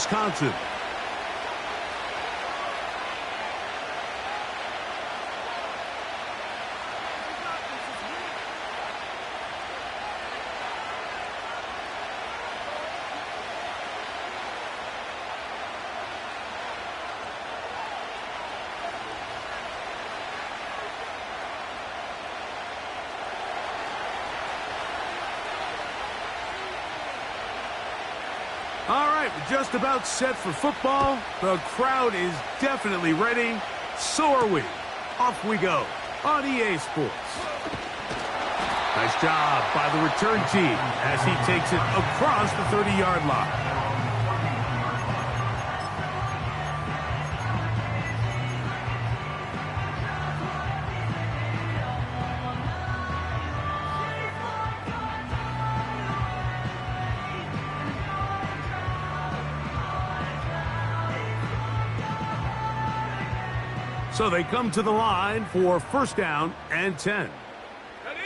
Wisconsin. All right, we're just about set for football. The crowd is definitely ready. So are we. Off we go on EA Sports. Nice job by the return team as he takes it across the 30-yard line. So they come to the line for first down and 10. Ready?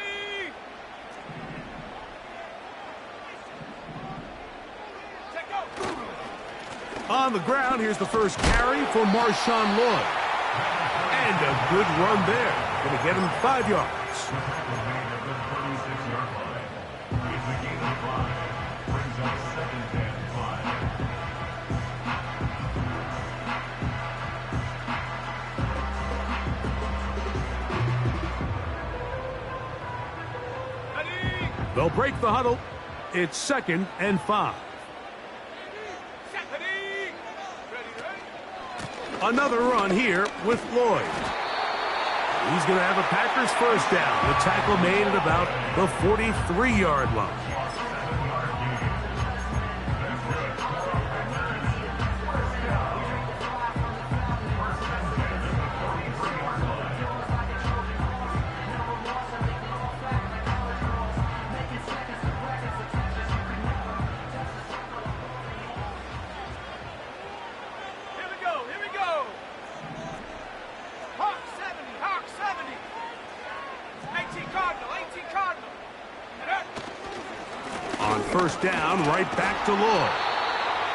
Check go. On the ground, here's the first carry for Marshawn Lloyd. And a good run there. Going to get him 5 yards. They'll break the huddle. It's 2nd and 5. Another run here with Lloyd. He's going to have a Packers first down. The tackle made at about the 43-yard line. On first down, right back to Lloyd.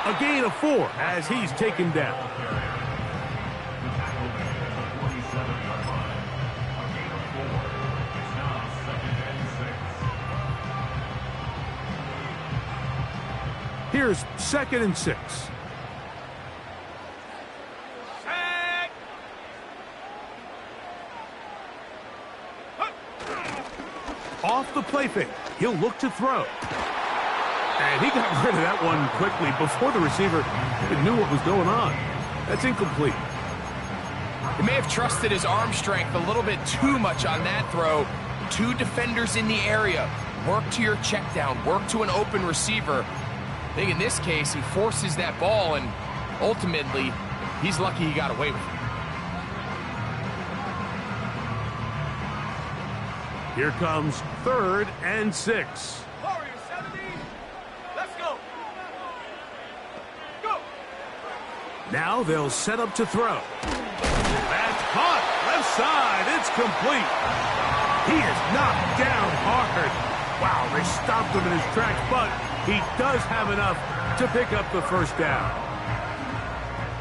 A gain of 4 as he's taken down. Here's 2nd and 6. Off the play fake. He'll look to throw. And he got rid of that one quickly before the receiver even knew what was going on. That's incomplete. He may have trusted his arm strength a little bit too much on that throw. 2 defenders in the area. Work to your check down. Work to an open receiver. I think in this case, he forces that ball, and ultimately, he's lucky he got away with it. Here comes 3rd and 6. Warrior 70. Let's go. Go. Now they'll set up to throw. That's caught. Left side. It's complete. He is knocked down hard. Wow, they stopped him in his tracks, but he does have enough to pick up the first down.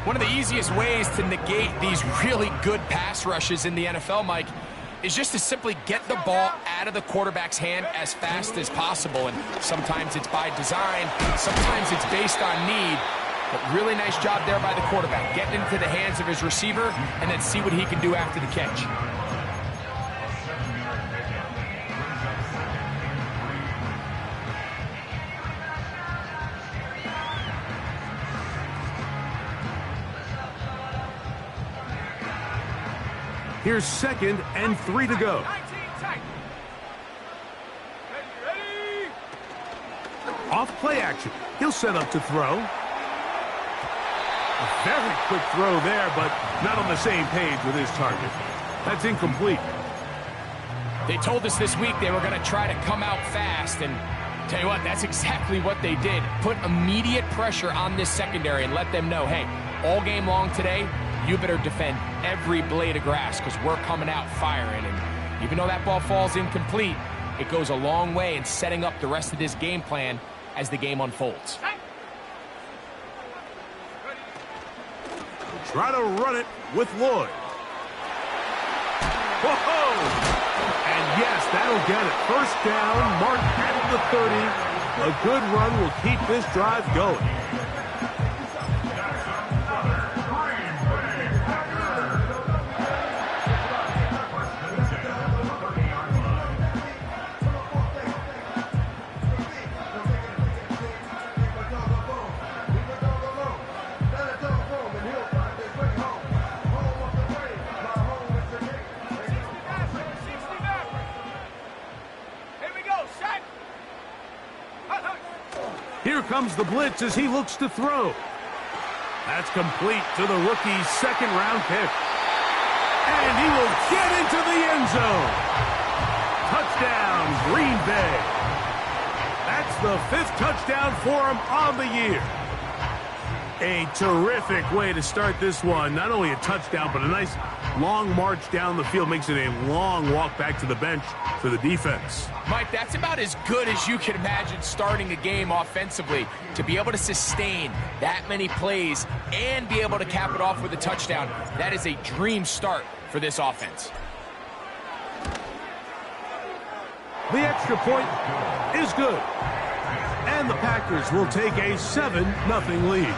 One of the easiest ways to negate these really good pass rushes in the NFL, Mike, is just to simply get the ball out of the quarterback's hand as fast as possible. And sometimes it's by design, sometimes it's based on need. But really nice job there by the quarterback. Getting into the hands of his receiver and then see what he can do after the catch. Here's 2nd and 3 to go. Off play action. He'll set up to throw. A very quick throw there, but not on the same page with his target. That's incomplete. They told us this week they were going to try to come out fast, and tell you what, that's exactly what they did. Put immediate pressure on this secondary and let them know, hey, all game long today, you better defend every blade of grass because we're coming out firing. And even though that ball falls incomplete, it goes a long way in setting up the rest of this game plan as the game unfolds. try to run it with Lloyd. Whoa! And yes, that'll get it. First down, marked at the 30. A good run will keep this drive going. Here comes the blitz as he looks to throw. That's complete to the rookie's second-round pick. And he will get into the end zone. Touchdown, Green Bay. That's the 5th touchdown for him on the year. A terrific way to start this one. Not only a touchdown, but a nice long march down the field. Makes it a long walk back to the bench for the defense. Mike, that's about as good as you can imagine starting a game offensively. To be able to sustain that many plays and be able to cap it off with a touchdown, that is a dream start for this offense. The extra point is good. And the Packers will take a 7-0 lead.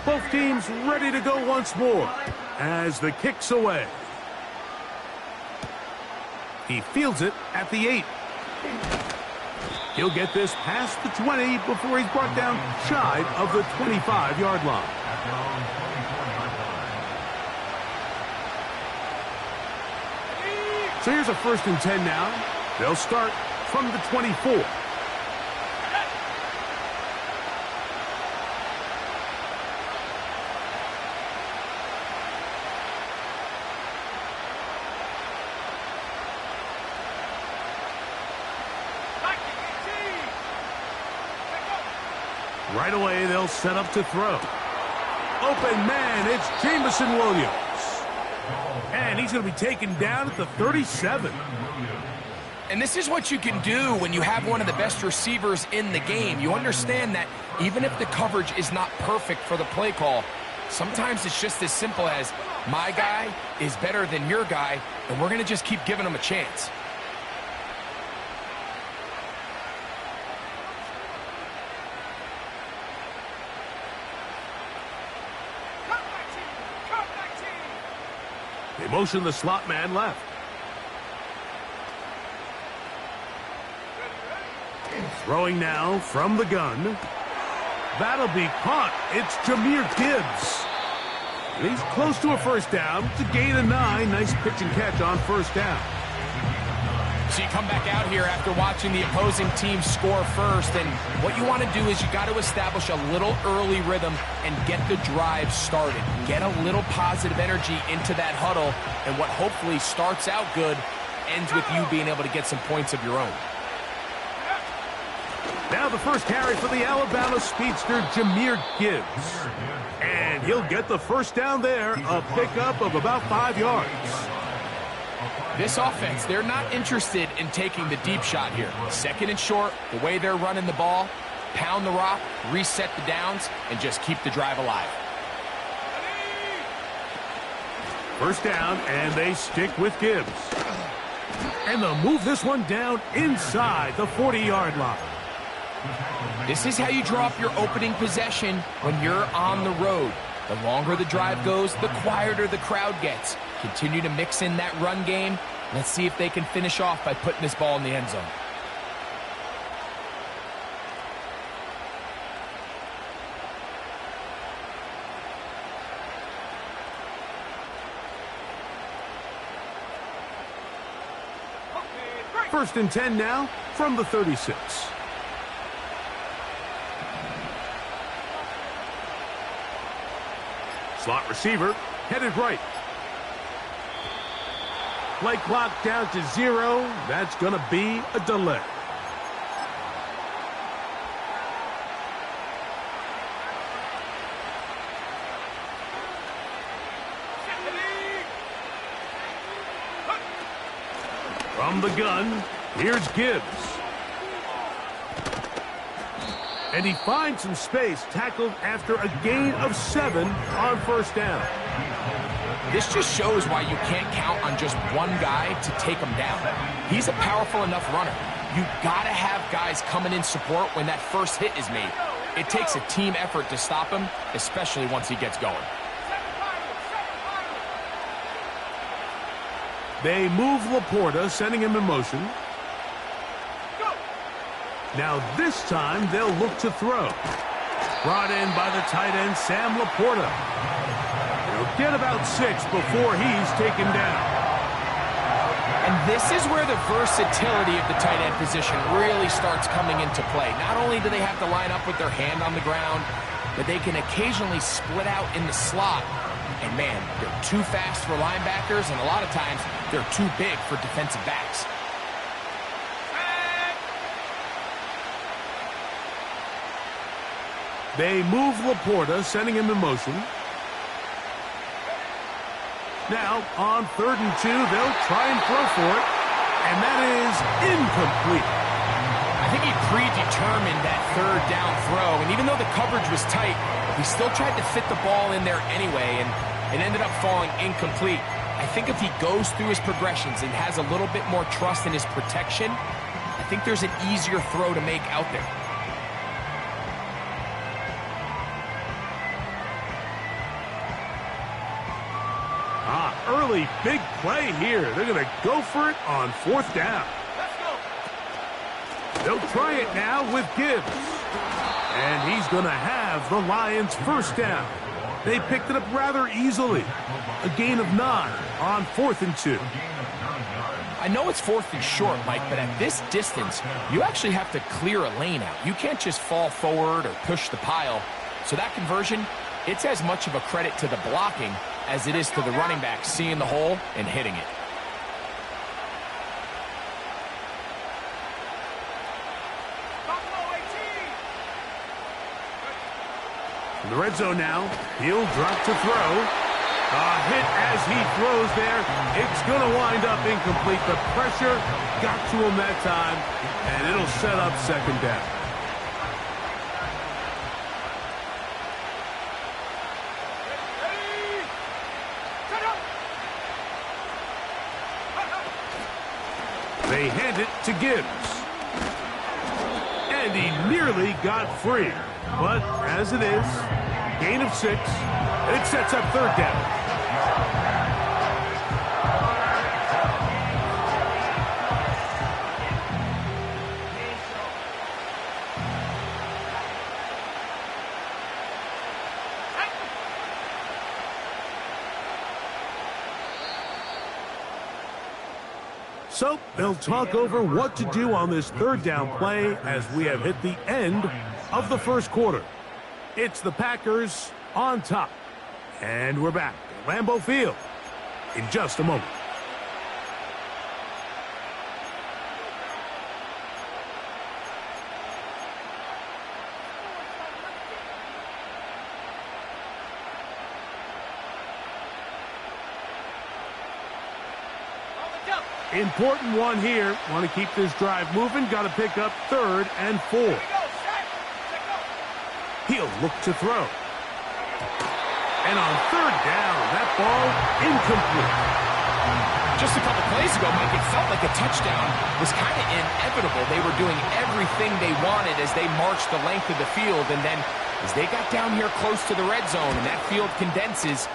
Both teams ready to go once more as the kick's away. He fields it at the 8. He'll get this past the 20 before he's brought down shy of the 25-yard line. So here's a 1st and 10 now. They'll start from the 24. Right away, they'll set up to throw. Open man, it's Jameson Williams. And he's going to be taken down at the 37. And this is what you can do when you have one of the best receivers in the game. You understand that even if the coverage is not perfect for the play call, sometimes it's just as simple as my guy is better than your guy, and we're going to just keep giving him a chance. They motion the slot man left. Throwing now from the gun. That'll be caught. It's Jlamar Gibbs. He's close to a first down. It's a gain of 9. Nice pitch and catch on first down. So you come back out here after watching the opposing team score first, and what you want to do is you got to establish a little early rhythm and get the drive started. Get a little positive energy into that huddle, and what hopefully starts out good ends with you being able to get some points of your own. Now the first carry for the Alabama speedster, Jlamar Gibbs. And he'll get the first down there, a pickup of about 5 yards. This offense, they're not interested in taking the deep shot here. 2nd and short, the way they're running the ball, pound the rock, reset the downs, and just keep the drive alive. First down, and they stick with Gibbs. And they'll move this one down inside the 40-yard line. This is how you draw up your opening possession when you're on the road. The longer the drive goes, the quieter the crowd gets. Continue to mix in that run game. Let's see if they can finish off by putting this ball in the end zone. First and 10 now from the 36. Slot receiver, headed right. Play clock down to 0. That's going to be a delay. From the gun, here's Gibbs. And he finds some space, tackled after a gain of 7 on first down. This just shows why you can't count on just one guy to take him down. He's a powerful enough runner. You gotta have guys coming in support when that first hit is made. It takes a team effort to stop him, especially once he gets going. They move Laporta, sending him in motion. Now this time they'll look to throw. Brought in by the tight end, Sam Laporta. He'll get about 6 before he's taken down. And this is where the versatility of the tight end position really starts coming into play. Not only do they have to line up with their hand on the ground, but they can occasionally split out in the slot. And man, they're too fast for linebackers, and a lot of times they're too big for defensive backs. They move Laporta, sending him in motion. Now, on 3rd and 2, they'll try and throw for it, and that is incomplete. I think he predetermined that 3rd down throw, and even though the coverage was tight, he still tried to fit the ball in there anyway, and it ended up falling incomplete. I think if he goes through his progressions and has a little bit more trust in his protection, I think there's an easier throw to make out there. Early big play here. They're going to go for it on 4th down. Let's go. They'll try it now with Gibbs. And he's going to have the Lions' first down. They picked it up rather easily. A gain of 9 on 4th and 2. I know it's 4th and short, Mike, but at this distance, you actually have to clear a lane out. You can't just fall forward or push the pile. So that conversion, it's as much of a credit to the blocking as it is to the running back seeing the hole and hitting it. In the red zone now, he'll drop to throw. A hit as he throws there. It's going to wind up incomplete. The pressure got to him that time, and it'll set up 2nd down. They hand it to Gibbs. And he nearly got free. But as it is, gain of 6, and it sets up 3rd down. So they'll talk over what to do on this 3rd down play as we have hit the end of the 1st quarter. It's the Packers on top. And we're back at Lambeau Field in just a moment. Important one here. Want to keep this drive moving. Got to pick up 3rd and 4. He'll look to throw. And on 3rd down, that ball incomplete. Just a couple plays ago, Mike, it felt like a touchdown was kind of inevitable. They were doing everything they wanted as they marched the length of the field. And then as they got down here close to the red zone and that field condenses,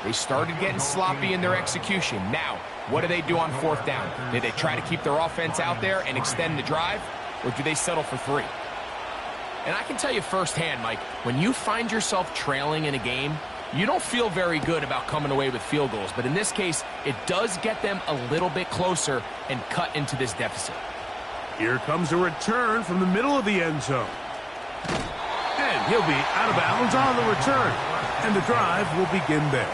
they started getting sloppy in their execution. Now, what do they do on 4th down? Do they try to keep their offense out there and extend the drive, or do they settle for 3? And I can tell you firsthand, Mike, when you find yourself trailing in a game, you don't feel very good about coming away with field goals. But in this case, it does get them a little bit closer and cut into this deficit. Here comes a return from the middle of the end zone. And he'll be out of bounds on the return. And the drive will begin there.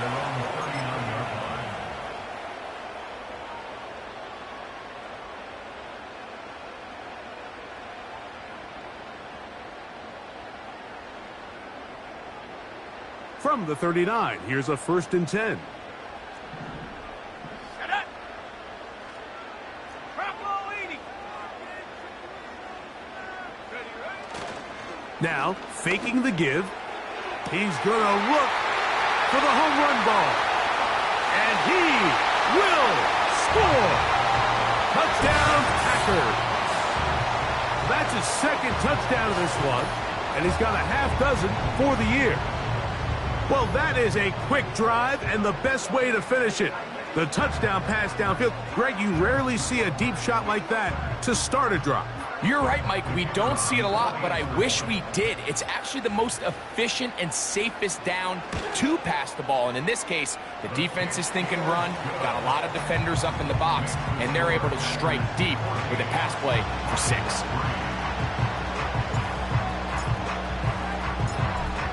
From the 39, here's a 1st and 10. Now, faking the give. He's going to look for the home run ball. And he will score. Touchdown, Packers. That's his 2nd touchdown of this one. And he's got a half dozen for the year. Well, that is a quick drive and the best way to finish it. The touchdown pass downfield. Greg, you rarely see a deep shot like that to start a drive. You're right, Mike. We don't see it a lot, but I wish we did. It's actually the most efficient and safest down to pass the ball. And in this case, the defense is thinking run, got a lot of defenders up in the box, and they're able to strike deep with a pass play for 6.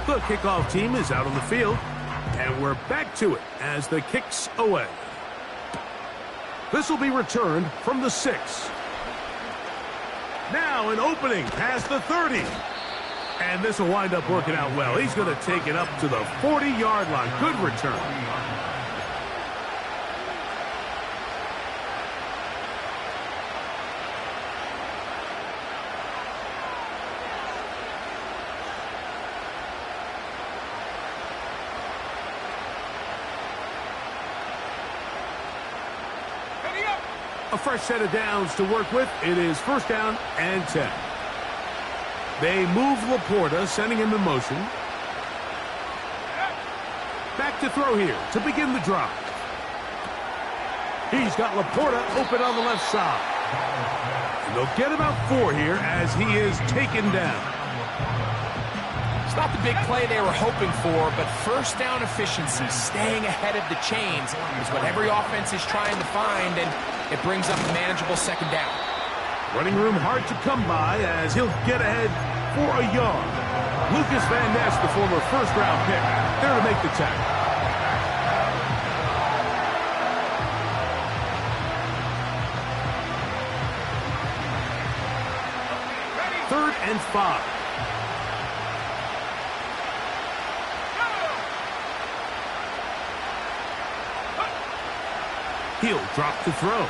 The kickoff team is out on the field, and we're back to it as the kick's away. This will be returned from the 6. Now an opening past the 30. And this will wind up working out well. He's going to take it up to the 40-yard line. Good return. A fresh set of downs to work with. It is 1st down and 10. They move Laporta, sending him in motion. Back to throw here to begin the drive. He's got Laporta open on the left side. And they'll get about 4 here as he is taken down. It's not the big play they were hoping for, but 1st down efficiency, staying ahead of the chains, is what every offense is trying to find, and it brings up a manageable 2nd down. Running room hard to come by as he'll get ahead for a yard. Lucas Van Ness, the former 1st-round pick, there to make the tackle. Third and 5. He'll drop to throw.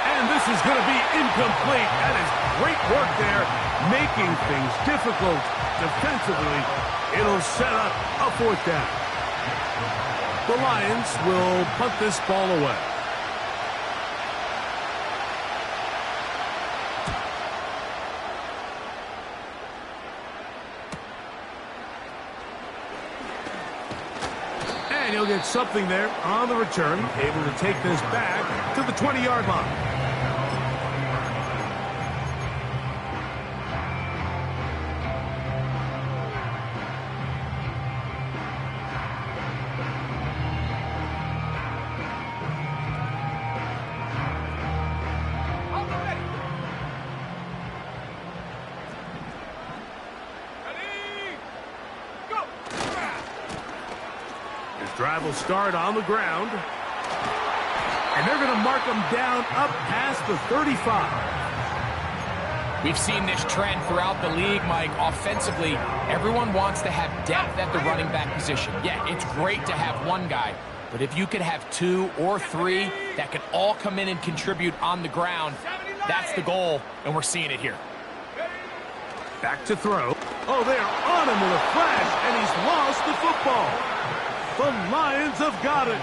And this is going to be incomplete. That is great work there, making things difficult defensively. It'll set up a 4th down. The Lions will punt this ball away. And he'll get something there on the return, able to take this back to the 20-yard line. Drive will start on the ground. And they're going to mark him down up past the 35. We've seen this trend throughout the league, Mike. Offensively, everyone wants to have depth at the running back position. Yeah, it's great to have one guy, but if you could have 2 or 3 that could all come in and contribute on the ground, that's the goal, and we're seeing it here. Back to throw. Oh, they are on him with a flash, and he's lost the football. The Lions have got it.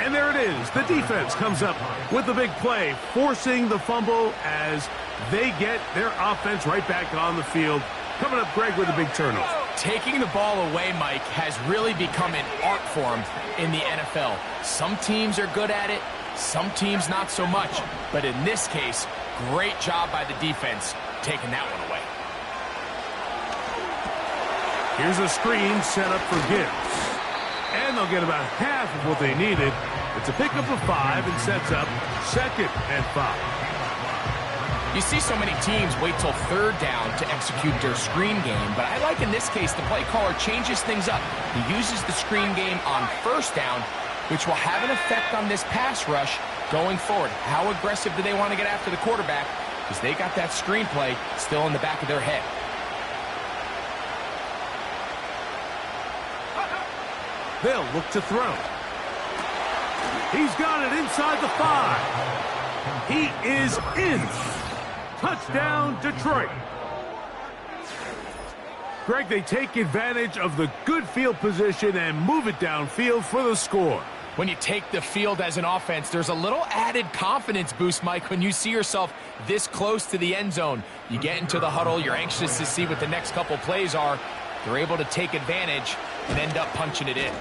And there it is. The defense comes up with the big play, forcing the fumble as they get their offense right back on the field. Coming up, Greg, with a big turnover. Taking the ball away, Mike, has really become an art form in the NFL. Some teams are good at it, some teams not so much. But in this case, great job by the defense taking that one away. Here's a screen set up for Gibbs. And they'll get about half of what they needed. It's a pickup of 5 and sets up 2nd and 5. You see so many teams wait till third down to execute their screen game, but I like in this case the play caller changes things up. He uses the screen game on first down, which will have an effect on this pass rush going forward. How aggressive do they want to get after the quarterback? Because they got that screenplay still in the back of their head. They'll look to throw. He's got it inside the 5. He is in. Touchdown, Detroit. Greg, they take advantage of the good field position and move it downfield for the score. When you take the field as an offense, there's a little added confidence boost, Mike, when you see yourself this close to the end zone. You get into the huddle, you're anxious to see what the next couple plays are. They're able to take advantage and end up punching it in.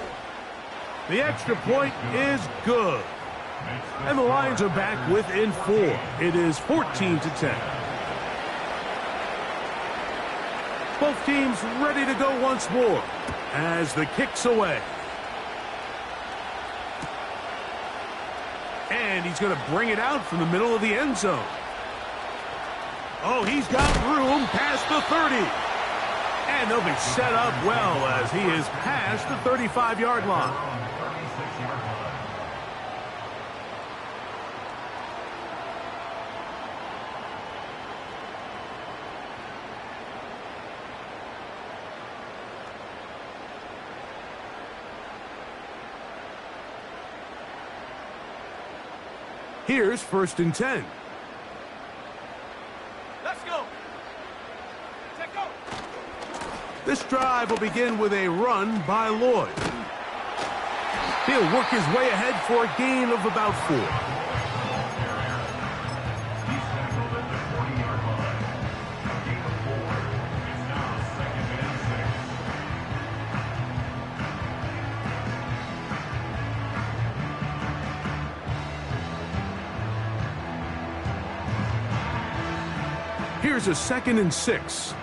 The extra point is good. And the Lions are back within 4. It is 14-10. Both teams ready to go once more as the kick's away. And he's going to bring it out from the middle of the end zone. Oh, he's got room past the 30. And they'll be set up well as he is past the 35-yard line. Here's 1st and 10. Let's go. Take go. This drive will begin with a run by Lloyd. He'll work his way ahead for a gain of about 4. Here's a 2nd and 6.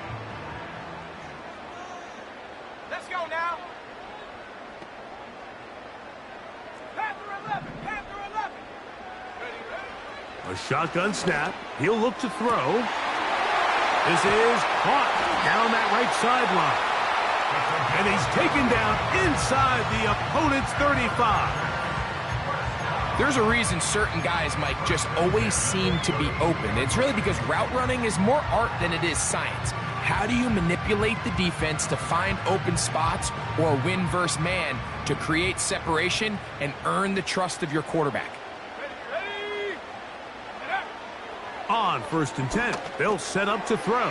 Let's go now. Panther 11. Panther 11. Ready. A shotgun snap. He'll look to throw. This is caught down that right sideline. And he's taken down inside the opponent's 35. There's a reason certain guys, Mike, just always seem to be open. It's really because route running is more art than it is science. How do you manipulate the defense to find open spots or win versus man to create separation and earn the trust of your quarterback? Ready. On 1st and 10, they'll set up to throw.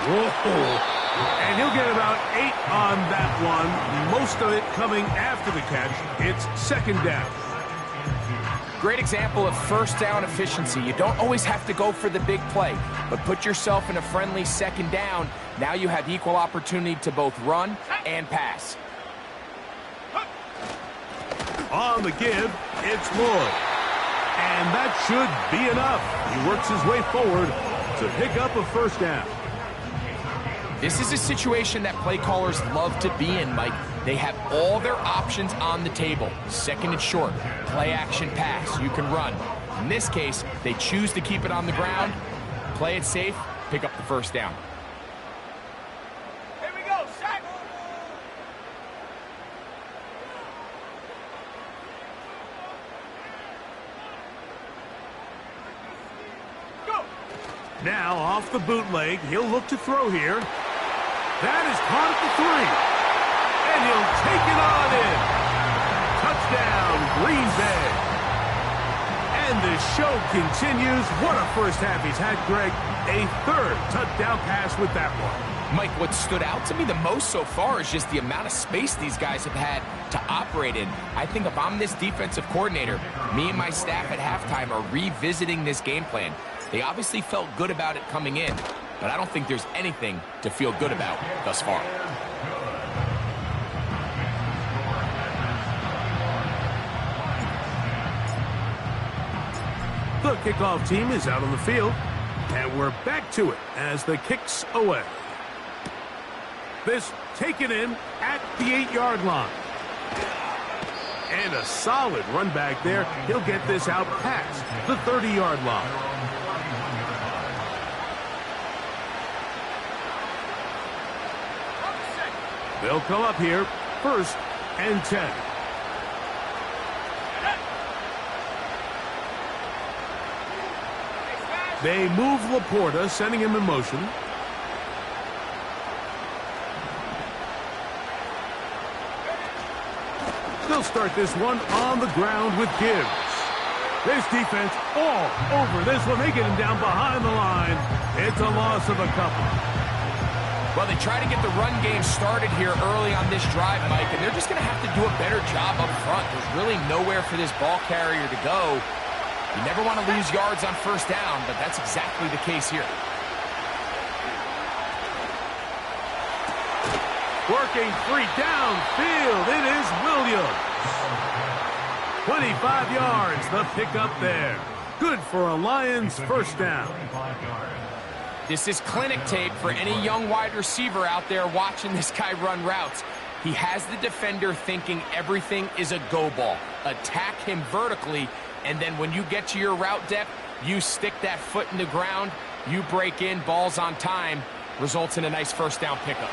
Whoa. And he'll get about 8 on that one, most of it coming after the catch. It's 2nd down. Great example of first down efficiency. You don't always have to go for the big play, but put yourself in a friendly 2nd down. Now you have equal opportunity to both run and pass. On the give, it's Lloyd. And that should be enough. He works his way forward to pick up a 1st down. This is a situation that play callers love to be in, Mike. They have all their options on the table. 2nd and short, play action pass, you can run. In this case, they choose to keep it on the ground, play it safe, pick up the 1st down. Here we go. Sack. Go. Now off the bootleg, he'll look to throw here. That is caught at the 3. And he'll take it on in. Touchdown, Green Bay. And the show continues. What a first half he's had, Greg. A 3rd touchdown pass with that one. Mike, what stood out to me the most so far is just the amount of space these guys have had to operate in. I think if I'm this defensive coordinator, me and my staff at halftime are revisiting this game plan. They obviously felt good about it coming in, but I don't think there's anything to feel good about thus far. The kickoff team is out on the field, and we're back to it as the kick's away. This taken in at the 8-yard line. And a solid run back there. He'll get this out past the 30-yard line. They'll come up here, 1st and 10. They move Laporta, sending him in motion. They'll start this one on the ground with Gibbs. This defense all over this one. They get him down behind the line. It's a loss of a couple. Well, they try to get the run game started here early on this drive, Mike, and they're just going to have to do a better job up front. There's really nowhere for this ball carrier to go. You never want to lose yards on 1st down, but that's exactly the case here. Working free downfield. It is Williams. 25 yards, the pickup there. Good for a Lions 1st down. This is clinic tape for any young wide receiver out there watching this guy run routes. He has the defender thinking everything is a go ball. Attack him vertically, and then when you get to your route depth, you stick that foot in the ground, you break in, balls on time, results in a nice 1st down pickup.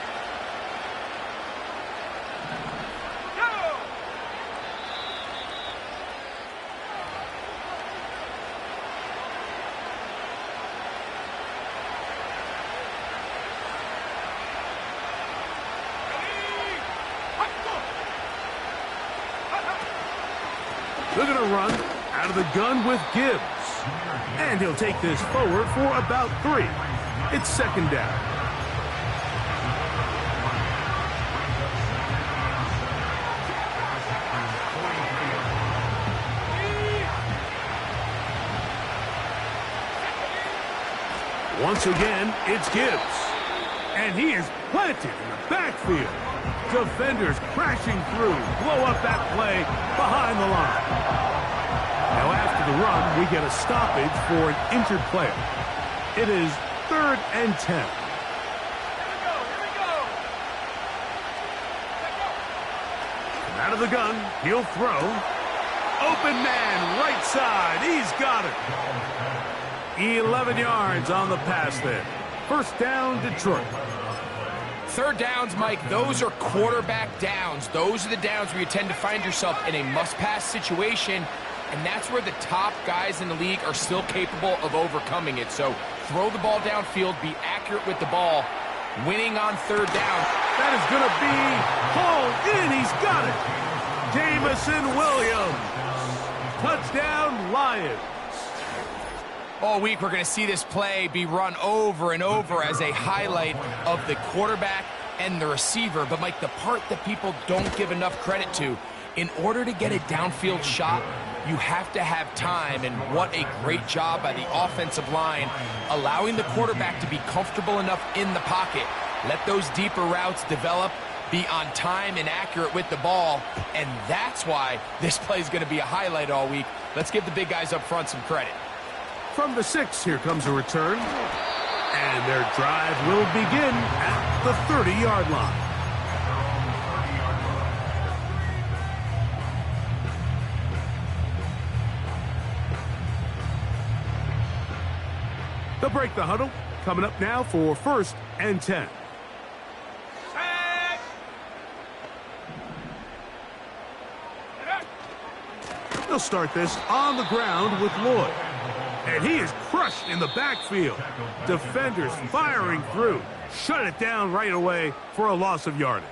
They're going to run out of the gun with Gibbs. And he'll take this forward for about 3. It's 2nd down. Once again, it's Gibbs. And he is planted in the backfield. Defenders crashing through, blow up that play behind the line. Now after the run, we get a stoppage for an injured player. It is 3rd and 10. Here we go. Out of the gun, he'll throw. Open man, right side, he's got it. 11 yards on the pass there. 1st down, Detroit. 3rd downs, Mike, those are quarterback downs. Those are the downs where you tend to find yourself in a must-pass situation, and that's where the top guys in the league are still capable of overcoming it. So throw the ball downfield, be accurate with the ball. Winning on 3rd down. That is going to be hauled in. He's got it. Jamison Williams. Touchdown, Lions. All week, we're going to see this play be run over and over as a highlight of the quarterback and the receiver. But, Mike, the part that people don't give enough credit to, in order to get a downfield shot, you have to have time. And what a great job by the offensive line, allowing the quarterback to be comfortable enough in the pocket. Let those deeper routes develop, be on time and accurate with the ball. And that's why this play is going to be a highlight all week. Let's give the big guys up front some credit. From the 6, here comes a return. And their drive will begin at the 30-yard line. They'll break the huddle. Coming up now for 1st and 10. They'll start this on the ground with Lloyd. And he is crushed in the backfield. Defenders firing through. Shut it down right away for a loss of yardage.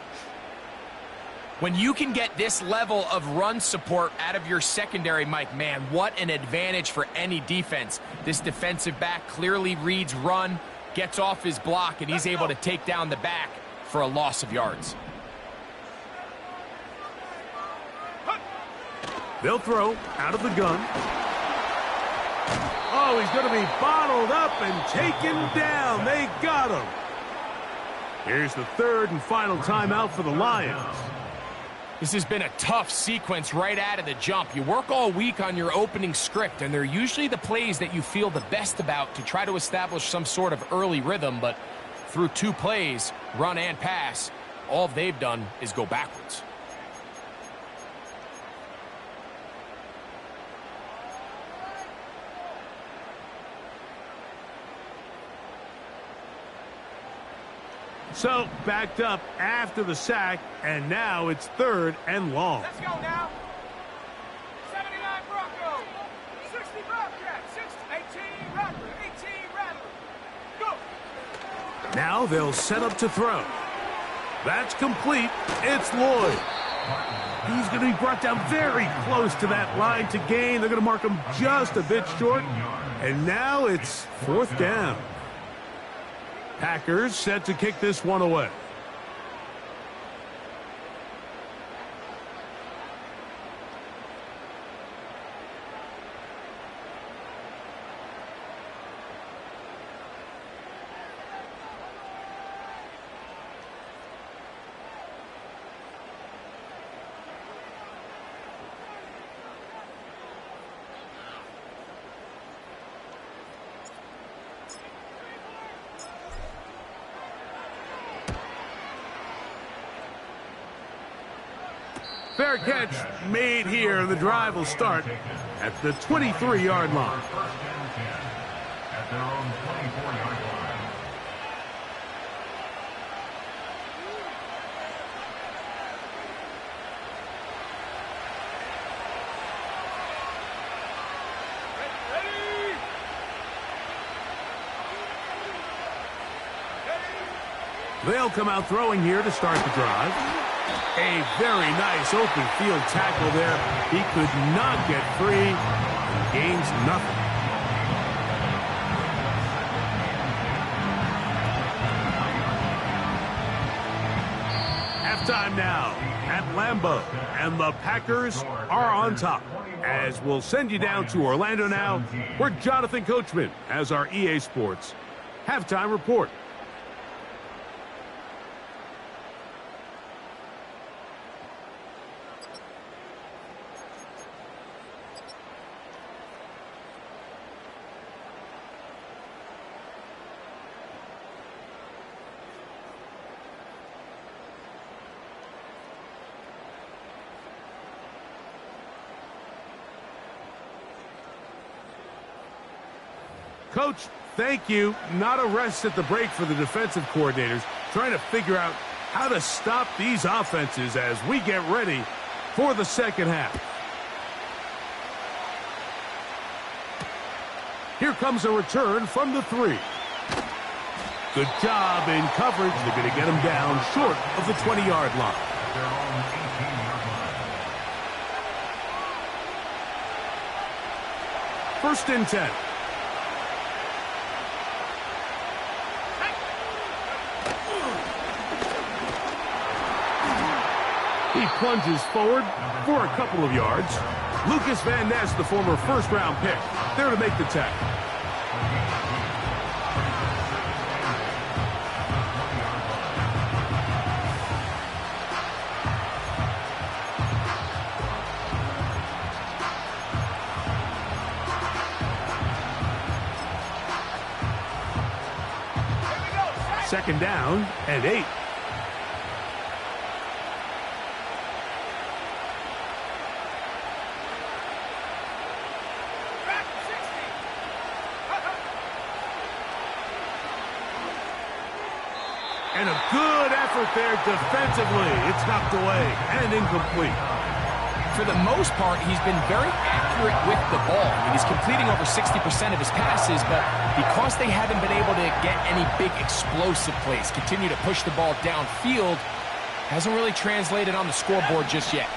When you can get this level of run support out of your secondary, Mike, man, what an advantage for any defense. This defensive back clearly reads run, gets off his block, and he's able to take down the back for a loss of yards. They'll throw out of the gun. Oh, he's going to be bottled up and taken down. They got him. Here's the 3rd and final timeout for the Lions. This has been a tough sequence right out of the jump. You work all week on your opening script, and they're usually the plays that you feel the best about to try to establish some sort of early rhythm, but through 2 plays, run and pass, all they've done is go backwards. So, backed up after the sack, and now it's 3rd and long. Let's go now. 79 Bronco. 60 Bobcat. 18 Rattler. 18 Rattler. Go. Now they'll set up to throw. That's complete. It's Lloyd. He's going to be brought down very close to that line to gain. They're going to mark him just a bit short. And now it's 4th down. Packers set to kick this one away. Fair catch made here. The drive will start at the 23-yard line. At their own 24-yard line. They'll come out throwing here to start the drive. A very nice open field tackle there. He could not get free and gains nothing. Halftime now at Lambeau, and the Packers are on top. As we'll send you down to Orlando now, where Jonathan Coachman has our EA Sports halftime report. Coach, thank you. Not a rest at the break for the defensive coordinators, trying to figure out how to stop these offenses as we get ready for the second half. Here comes a return from the 3. Good job in coverage. They're going to get him down short of the 20-yard line. Their own 18-yard line. 1st and 10. He plunges forward for a couple of yards. Lucas Van Ness, the former first-round pick, there to make the tackle. Second down and 8. And a good effort there defensively. It's knocked away and incomplete. For the most part, he's been very accurate with the ball. I mean, he's completing over 60% of his passes, but because they haven't been able to get any big explosive plays, continue to push the ball downfield, hasn't really translated on the scoreboard just yet.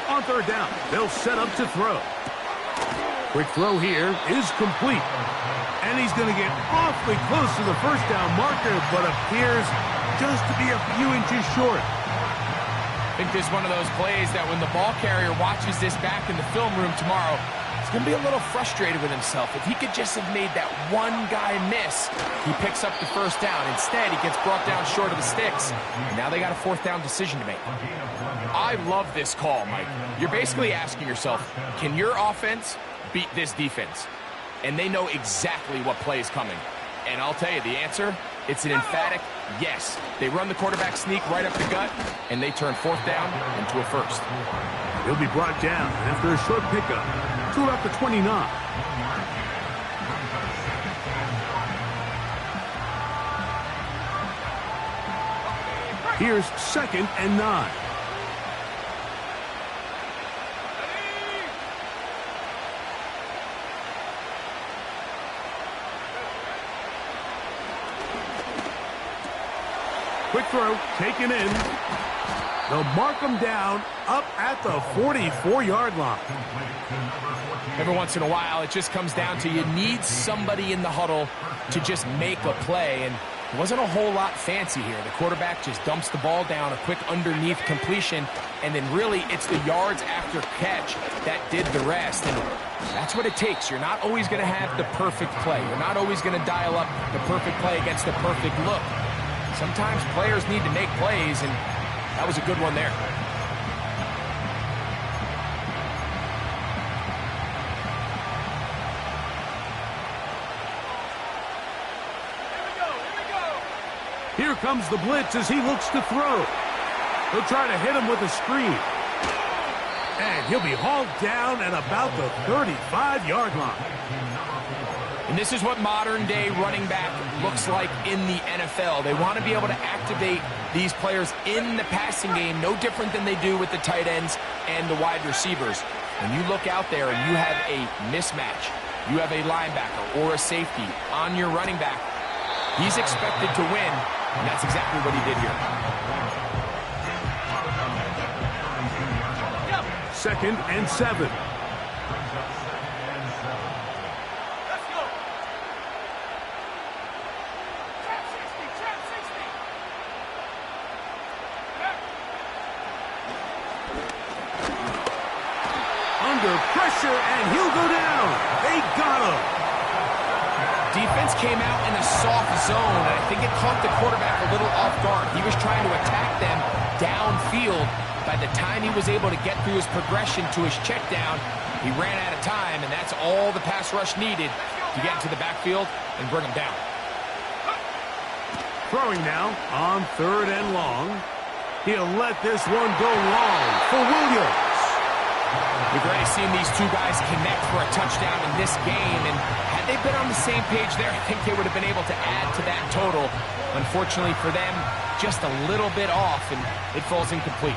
On 3rd down, they'll set up to throw. Quick throw here is complete. And he's going to get awfully close to the 1st down marker, but appears just to be a few inches short. I think this is one of those plays that when the ball carrier watches this back in the film room tomorrow, he's going to be a little frustrated with himself. If he could just have made that one guy miss, he picks up the 1st down. Instead, he gets brought down short of the sticks. And now they got a 4th down decision to make. I love this call, Mike. You're basically asking yourself, can your offense beat this defense? And they know exactly what play is coming. And I'll tell you, the answer, it's an emphatic yes. They run the quarterback sneak right up the gut, and they turn 4th down into a 1st. He'll be brought down after a short pickup to about the 29. Here's 2nd and 9. Quick throw, taken in. They'll mark them down up at the 44-yard line. Every once in a while, it just comes down to you need somebody in the huddle to just make a play, and it wasn't a whole lot fancy here. The quarterback just dumps the ball down, a quick underneath completion, and then really it's the yards after catch that did the rest, and that's what it takes. You're not always going to have the perfect play. You're not always going to dial up the perfect play against the perfect look. Sometimes players need to make plays, and that was a good one there. Here comes the blitz as he looks to throw. He'll try to hit him with a screen. And he'll be hauled down at about the 35-yard line. And this is what modern-day running back looks like in the NFL. They want to be able to activate these players in the passing game, no different than they do with the tight ends and the wide receivers. When you look out there and you have a mismatch, you have a linebacker or a safety on your running back, he's expected to win, and that's exactly what he did here. 2nd and 7. Under pressure, and he'll go down. They got him. Defense came out in a soft zone, and I think it caught the quarterback a little off guard. He was trying to attack them downfield. By the time he was able to get through his progression to his check down, he ran out of time, and that's all the pass rush needed to get into the backfield and bring him down. Throwing now on 3rd and long. He'll let this one go long for Williams. We've already seen these two guys connect for a touchdown in this game, and had they been on the same page there, I think they would have been able to add to that total. Unfortunately for them, just a little bit off, and it falls incomplete.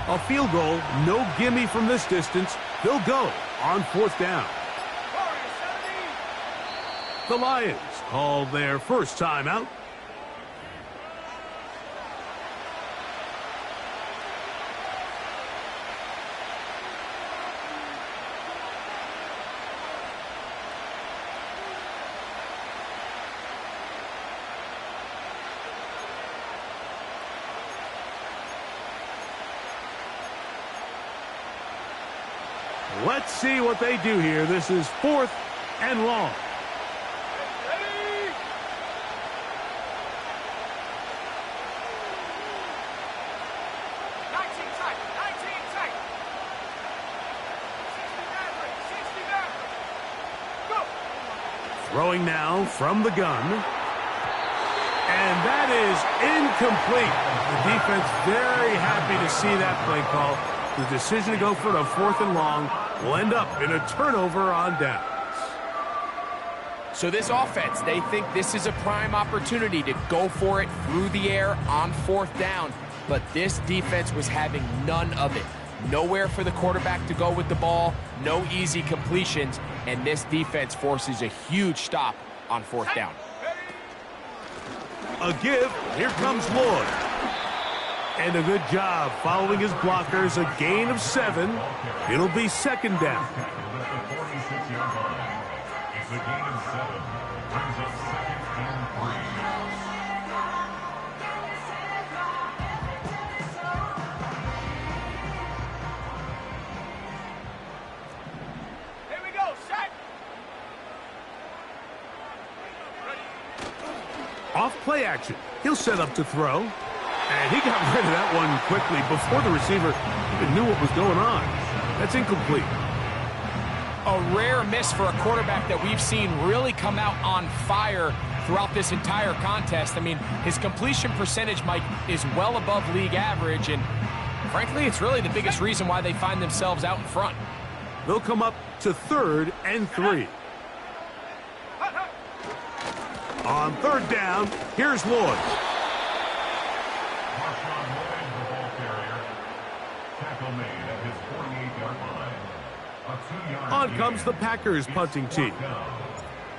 A field goal, no gimme from this distance. They'll go on 4th down. The Lions call their first timeout. Let's see what they do here. This is 4th and long. Ready? Nineteen tight. 60 backward. Go. Throwing now from the gun. And that is incomplete. The defense very happy to see that play call. The decision to go for the 4th and long will end up in a turnover on downs. So this offense, they think this is a prime opportunity to go for it through the air on 4th down. But this defense was having none of it. Nowhere for the quarterback to go with the ball, no easy completions, and this defense forces a huge stop on 4th down. A give. Here comes Lloyd. And a good job following his blockers. A gain of 7. It'll be 2nd down. It's a gain of 7. Brings up 2nd and 3. Here we go. Set. Off play action. He'll set up to throw. And he got rid of that one quickly before the receiver even knew what was going on. That's incomplete. a rare miss for a quarterback that we've seen really come out on fire throughout this entire contest. I mean, his completion percentage, Mike, is well above league average, and frankly, it's really the biggest reason why they find themselves out in front. They'll come up to 3rd and 3. On 3rd down, here's Lloyd. On comes the Packers punting team.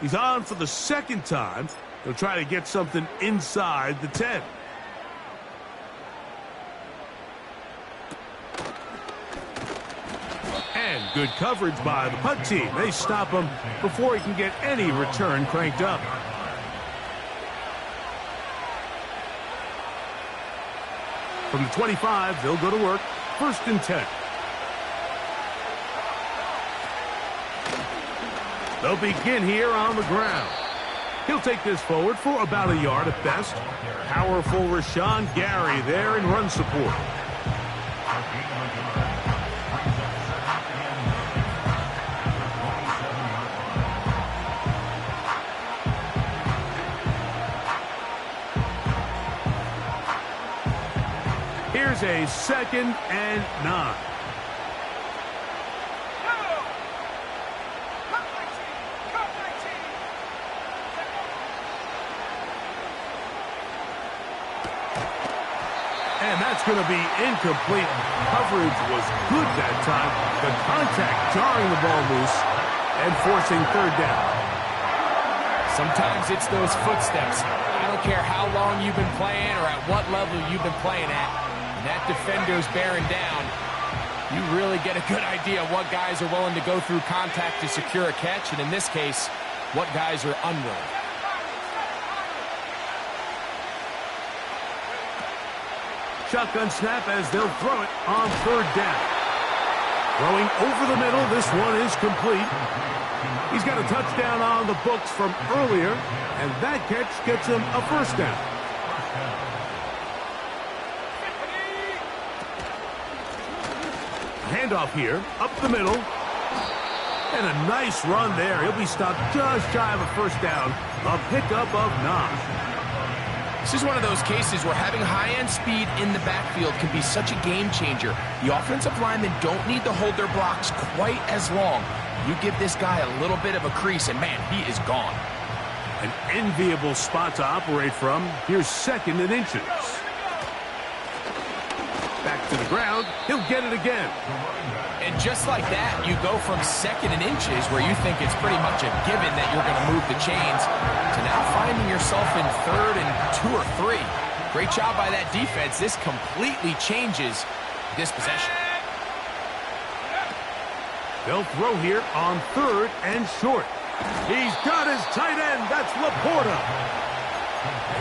He's on for the 2nd time. He'll try to get something inside the 10. And good coverage by the punt team. They stop him before he can get any return cranked up. From the 25, they'll go to work. 1st and 10. They'll begin here on the ground. He'll take this forward for about a yard at best. Powerful Rashawn Gary there in run support. Here's a 2nd and 9. And that's going to be incomplete. Coverage was good that time. The contact jarring the ball loose and forcing 3rd down. Sometimes it's those footsteps. I don't care how long you've been playing or at what level you've been playing at. When that defender's bearing down, you really get a good idea of what guys are willing to go through contact to secure a catch, and in this case, what guys are unwilling. Shotgun snap as they'll throw it on 3rd down. Throwing over the middle, this one is complete. He's got a touchdown on the books from earlier, and that catch gets him a 1st down. Handoff here, up the middle. And a nice run there. He'll be stopped just shy of a 1st down. A pickup of 9. This is one of those cases where having high-end speed in the backfield can be such a game changer. The offensive linemen don't need to hold their blocks quite as long. You give this guy a little bit of a crease, and man, he is gone. An enviable spot to operate from. Here's 2nd and inches. Back to the ground. He'll get it again. And just like that, you go from 2nd and inches, where you think it's pretty much a given that you're going to move the chains, to now finding yourself in 3rd and 2 or 3. Great job by that defense. This completely changes this possession. They'll throw here on 3rd and short. He's got his tight end. That's Laporta.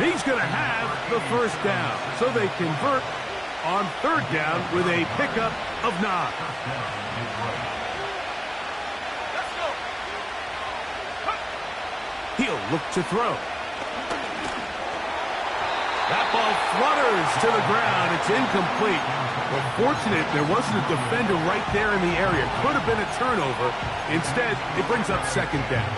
He's going to have the 1st down. So they convert on 3rd down with a pickup of 9. He'll look to throw. That ball flutters to the ground. It's incomplete. Well, fortunate there wasn't a defender right there in the area. Could have been a turnover. Instead, it brings up 2nd down.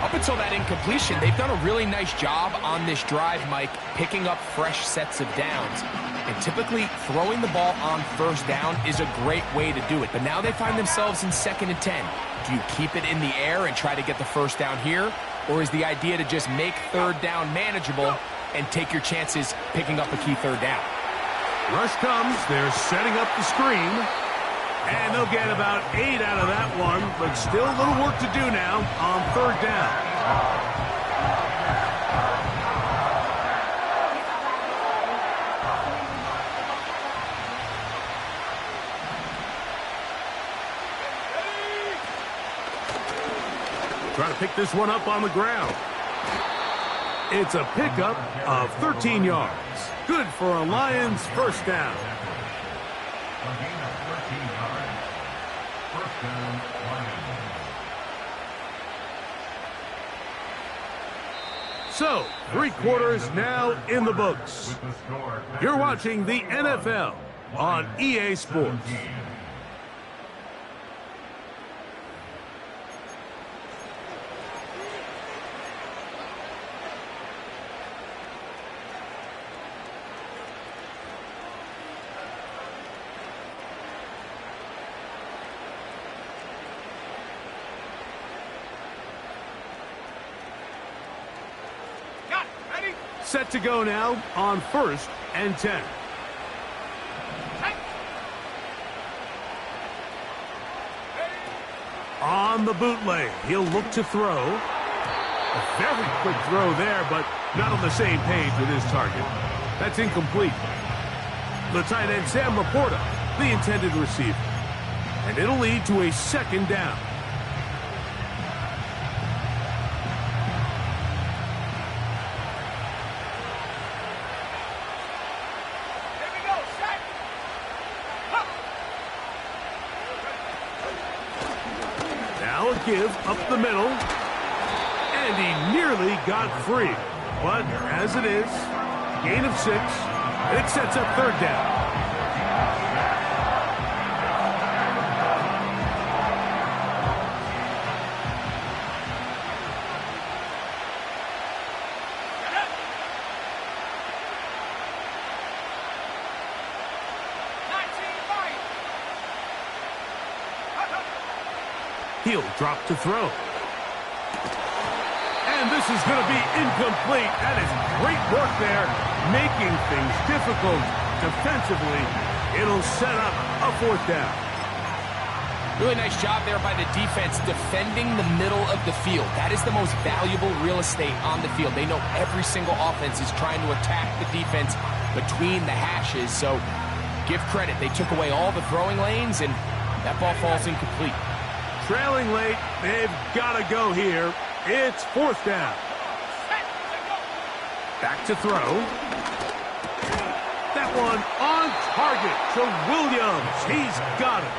Up until that incompletion, they've done a really nice job on this drive, Mike, picking up fresh sets of downs. And typically, throwing the ball on 1st down is a great way to do it. But now they find themselves in 2nd and 10. Do you keep it in the air and try to get the 1st down here? Or is the idea to just make 3rd down manageable and take your chances picking up a key 3rd down? Rush comes. They're setting up the screen. And they'll get about 8 out of that one, but still a little work to do now on 3rd down. Trying to pick this one up on the ground. It's a pickup of 13 yards. Good for a Lions 1st down. So, 3 quarters now in the books. You're watching the NFL on EA Sports. Set to go now on 1st and 10. On the bootleg, he'll look to throw. A very quick throw there, but not on the same page with his target. That's incomplete. The tight end, Sam Laporta, the intended receiver. And it'll lead to a 2nd down. Here we go, set. Huh. Now a give up the middle. And he nearly got free. But as it is, gain of 6. And it sets up 3rd down. He'll drop to throw. And this is going to be incomplete. That is great work there, making things difficult defensively. It'll set up a 4th down. Really nice job there by the defense defending the middle of the field. That is the most valuable real estate on the field. They know every single offense is trying to attack the defense between the hashes. So give credit. They took away all the throwing lanes, and that ball falls incomplete. Trailing late, they've got to go here. It's 4th down. Back to throw. That one on target to Williams. He's got it.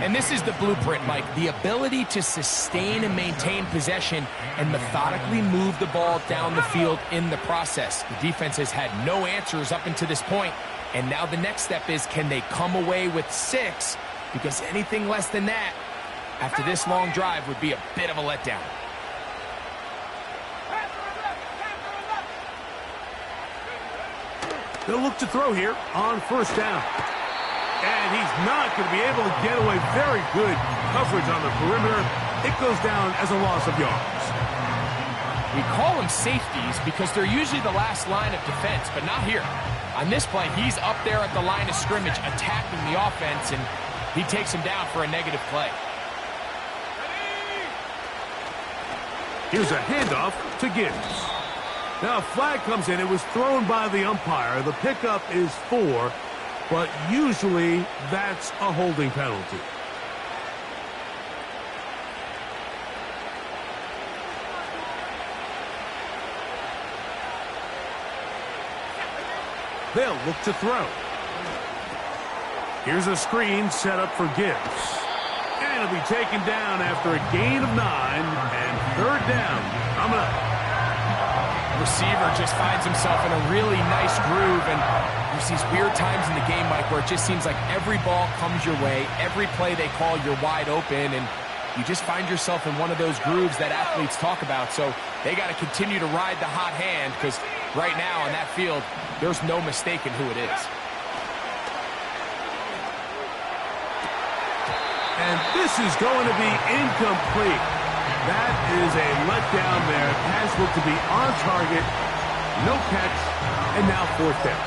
And this is the blueprint, Mike. The ability to sustain and maintain possession and methodically move the ball down the field in the process. The defense has had no answers up until this point, and now the next step is, can they come away with 6? Because anything less than that, after this long drive, would be a bit of a letdown. They'll look to throw here on 1st down. And he's not going to be able to get away. Very good coverage on the perimeter. It goes down as a loss of yards. We call them safeties because they're usually the last line of defense, but not here. On this play, he's up there at the line of scrimmage attacking the offense, and he takes him down for a negative play. Here's a handoff to Gibbs. Now a flag comes in. It was thrown by the umpire. The pickup is 4, but usually that's a holding penalty. They'll look to throw. Here's a screen set up for Gibbs. And it'll be taken down after a gain of 9 and 3rd down. Coming up. Receiver just finds himself in a really nice groove, and there's these weird times in the game, Mike, where it just seems like every ball comes your way, every play they call, you're wide open, and you just find yourself in one of those grooves that athletes talk about. So they got to continue to ride the hot hand, because right now on that field, there's no mistaking who it is. And this is going to be incomplete. That is a letdown there. Pass looked to be on target. No catch. And now 4th down.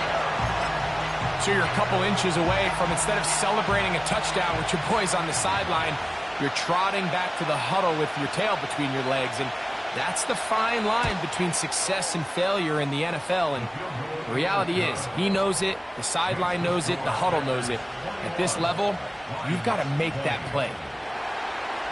So you're a couple inches away from, instead of celebrating a touchdown with your boys on the sideline, you're trotting back to the huddle with your tail between your legs. And that's the fine line between success and failure in the NFL. And the reality is, he knows it, the sideline knows it, the huddle knows it. At this level, you've got to make that play.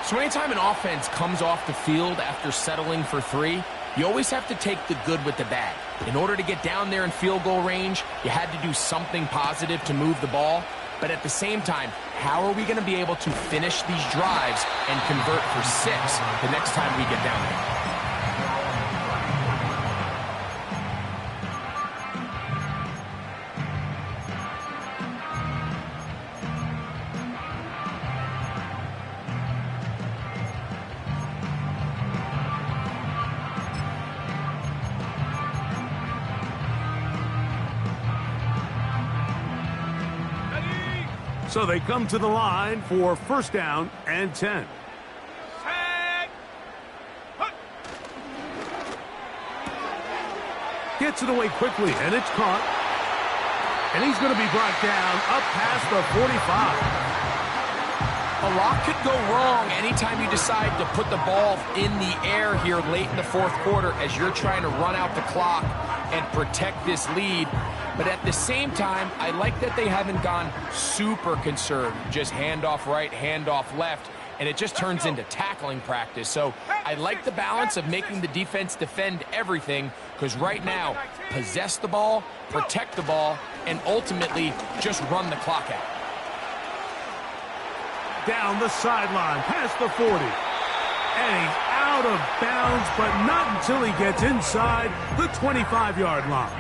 So anytime an offense comes off the field after settling for 3, you always have to take the good with the bad. In order to get down there in field goal range, you had to do something positive to move the ball. But at the same time, how are we going to be able to finish these drives and convert for 6 the next time we get down there? So they come to the line for 1st down and 10. Set. Huh. Gets it away quickly, and it's caught. And he's going to be brought down up past the 45. A lot could go wrong anytime you decide to put the ball in the air here late in the fourth quarter as you're trying to run out the clock and protect this lead. But at the same time, I like that they haven't gone super conserved. Just handoff right, handoff left, and it just turns into tackling practice. So I like the balance of making the defense defend everything, because right now, possess the ball, protect the ball, and ultimately just run the clock out. Down the sideline, past the 40. And he's out of bounds, but not until he gets inside the 25-yard line.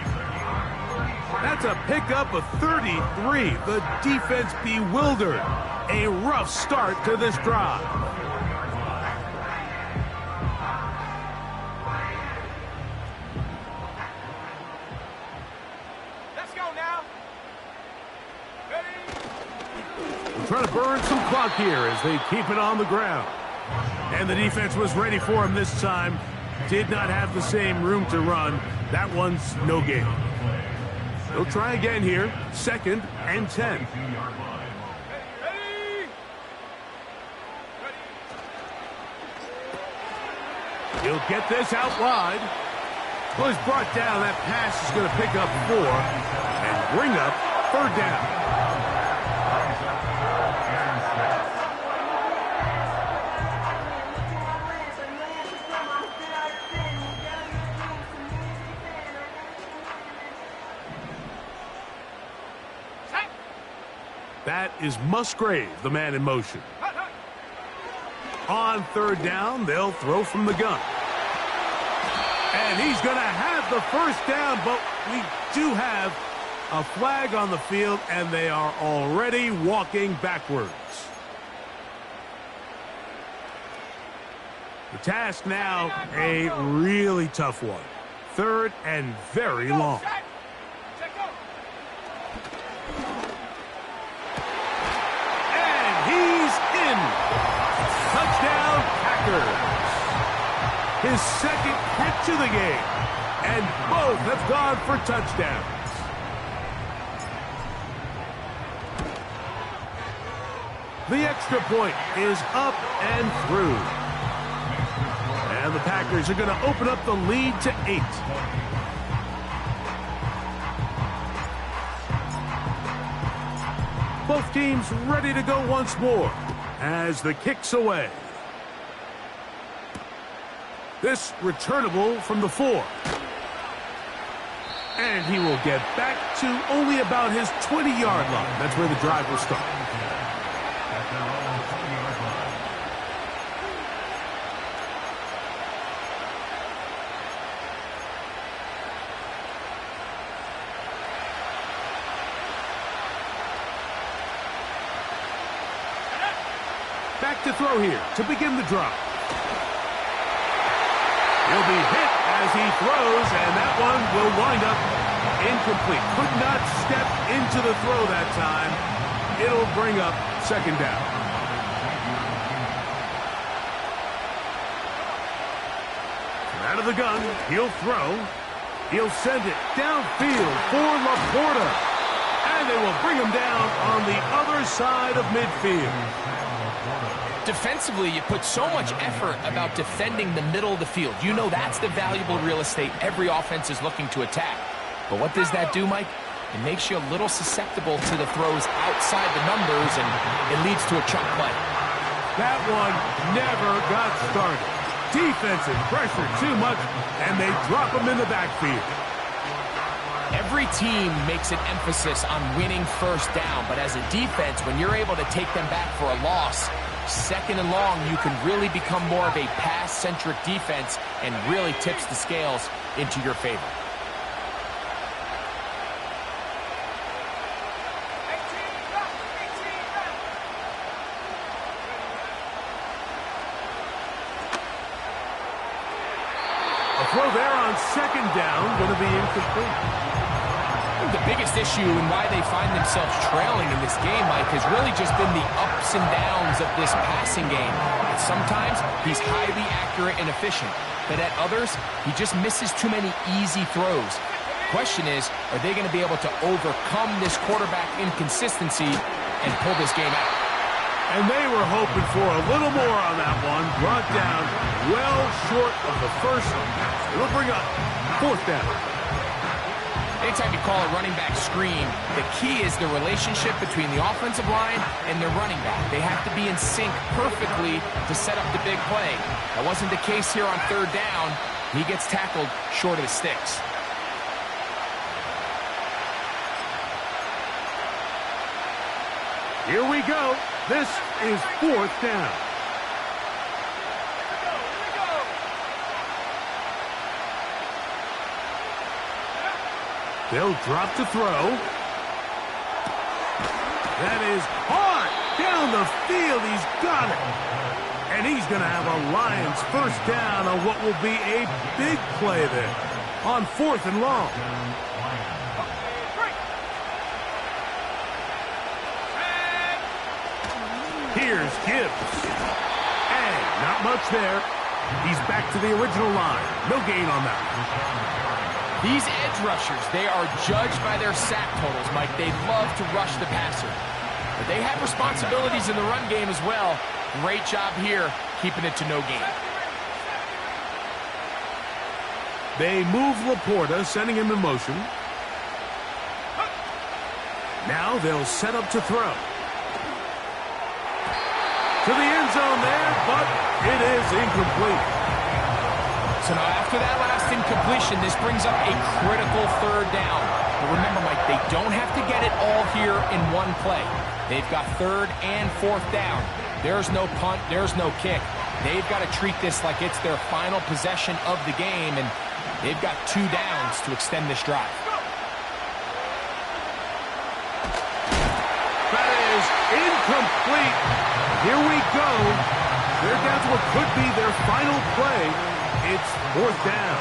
That's a pickup of 33. The defense bewildered. A rough start to this drive. Let's go now. Trying to burn some clock here as they keep it on the ground. And the defense was ready for him this time. Did not have the same room to run. That one's no gain. They'll try again here. 2nd and 10. He'll get this out wide. Well, he's brought down. That pass is going to pick up 4 and bring up 3rd down. That is Musgrave, the man in motion. On 3rd down, they'll throw from the gun. And he's going to have the 1st down, but we do have a flag on the field, and they are already walking backwards. The task now, a really tough one. 3rd and very long. Touchdown, Packers. His 2nd catch of the game. And both have gone for touchdowns. The extra point is up and through. And the Packers are going to open up the lead to 8. Both teams ready to go once more as the kick's away. This returnable from the 4. And he will get back to only about his 20-yard line. That's where the drive will start. Back to throw here to begin the drive. He'll be hit as he throws, and that one will wind up incomplete. Could not step into the throw that time. It'll bring up 2nd down. Out of the gun, he'll throw. He'll send it downfield for Laporta. And they will bring him down on the other side of midfield. Defensively, you put so much effort about defending the middle of the field. You know that's the valuable real estate every offense is looking to attack. But what does that do, Mike? It makes you a little susceptible to the throws outside the numbers, and it leads to a chunk play. That one never got started. Defensive pressure too much, and they drop him in the backfield. Every team makes an emphasis on winning 1st down, but as a defense, when you're able to take them back for a loss, 2nd and long, you can really become more of a pass-centric defense and really tips the scales into your favor. A throw there on 2nd down, going to be incomplete. think the biggest issue and why they find themselves trailing in this game, Mike, has really just been the ups and downs of this passing game. And sometimes he's highly accurate and efficient, but at others, he just misses too many easy throws. Question is, are they going to be able to overcome this quarterback inconsistency and pull this game out? And they were hoping for a little more on that one. Brought down well short of the first. It'll bring up fourth down. Anytime you call a running back screen, the key is the relationship between the offensive line and the running back. They have to be in sync perfectly to set up the big play. That wasn't the case here on third down. He gets tackled short of the sticks. Here we go. This is fourth down. They'll drop to throw. That is hard down the field. He's got it. And he's going to have a Lions first down on what will be a big play there on fourth and long. Here's Gibbs. And not much there. He's back to the original line. No gain on that. These edge rushers, they are judged by their sack totals, Mike. They love to rush the passer. But they have responsibilities in the run game as well. Great job here, keeping it to no gain. They move Laporta, sending him in motion. Now they'll set up to throw. To the end zone there, but it is incomplete. So now after that last incompletion, this brings up a critical third down. But remember, Mike, they don't have to get it all here in one play. They've got third and fourth down. There's no punt, there's no kick. They've got to treat this like it's their final possession of the game, and they've got 2 downs to extend this drive. That is incomplete. Here we go. They're down to what could be their final play. It's fourth down.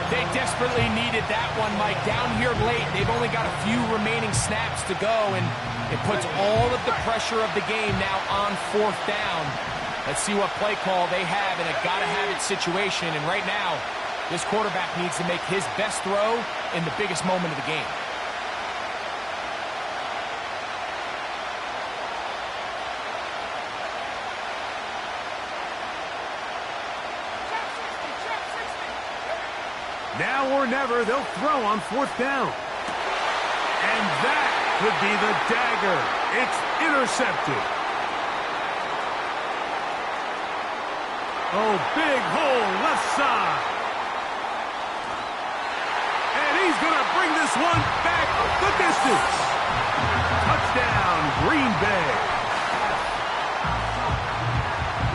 They desperately needed that one, Mike. Down here late, they've only got a few remaining snaps to go, and it puts all of the pressure of the game now on fourth down. Let's see what play call they have in a gotta-have-it situation, and right now, this quarterback needs to make his best throw in the biggest moment of the game. Now or never, they'll throw on fourth down. And that could be the dagger. It's intercepted. Oh, big hole left side. And he's going to bring this one back the distance. Touchdown, Green Bay.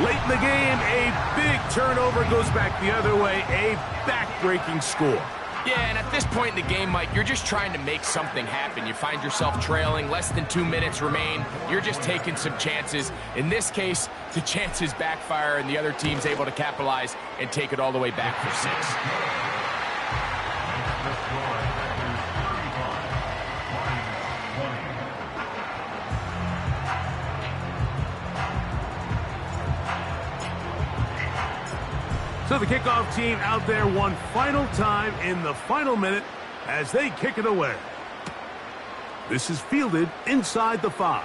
Late in the game, a big turnover goes back the other way, a back-breaking score. Yeah, and at this point in the game, Mike, you're just trying to make something happen. You find yourself trailing, less than 2 minutes remain. You're just taking some chances. In this case, the chances backfire, and the other team's able to capitalize and take it all the way back for 6. So the kickoff team out there one final time in the final minute as they kick it away. This is fielded inside the 5.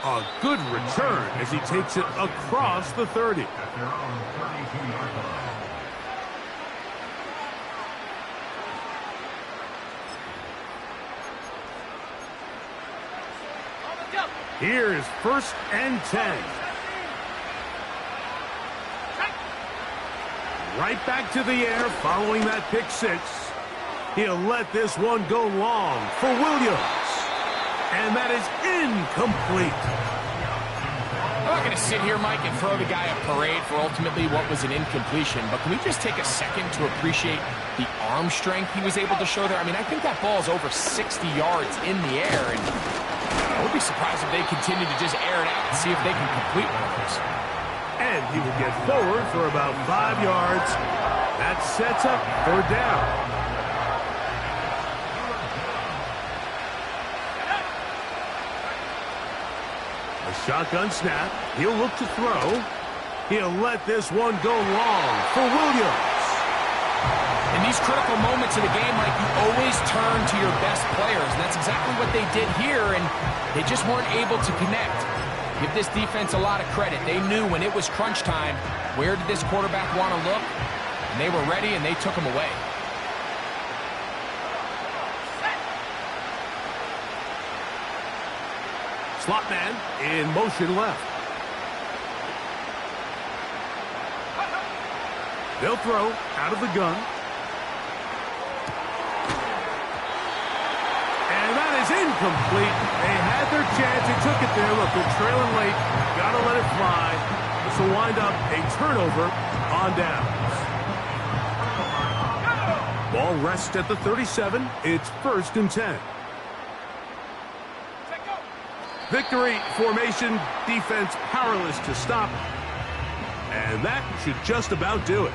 A good return as he takes it across the 30. At their own 32-yard line. Here's first and 10. Right back to the air following that pick 6. He'll let this one go long for Williams. And that is incomplete. I'm not going to sit here, Mike, and throw the guy a parade for ultimately what was an incompletion, but can we just take a second to appreciate the arm strength he was able to show there? I mean, I think that ball is over 60 yards in the air, and I would be surprised if they continue to just air it out and see if they can complete one of those. And he will get forward for about 5 yards. That sets up third down. Shotgun snap. He'll look to throw. He'll let this one go long for Williams. In these critical moments of the game, Mike, you always turn to your best players, and that's exactly what they did here, and they just weren't able to connect. Give this defense a lot of credit. They knew when it was crunch time, where did this quarterback want to look, and they were ready, and they took him away. Slot man in motion left. They'll throw out of the gun. And that is incomplete. They had their chance. They took it there. Look, they're trailing late. Got to let it fly. This will wind up a turnover on downs. Ball rests at the 37. It's 1st and 10. Victory formation, defense powerless to stop. And that should just about do it.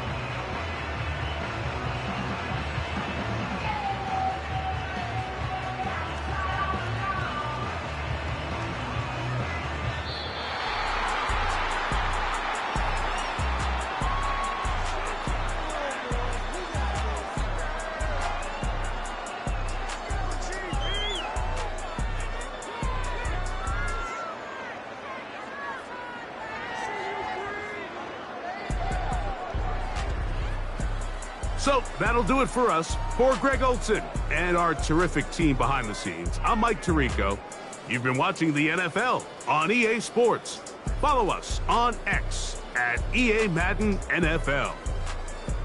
So that'll do it for us. For Greg Olson and our terrific team behind the scenes, I'm Mike Tirico. You've been watching the NFL on EA Sports. Follow us on X at EA Madden NFL.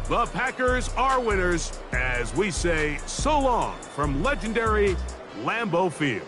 The Packers are winners as we say so long from legendary Lambeau Field.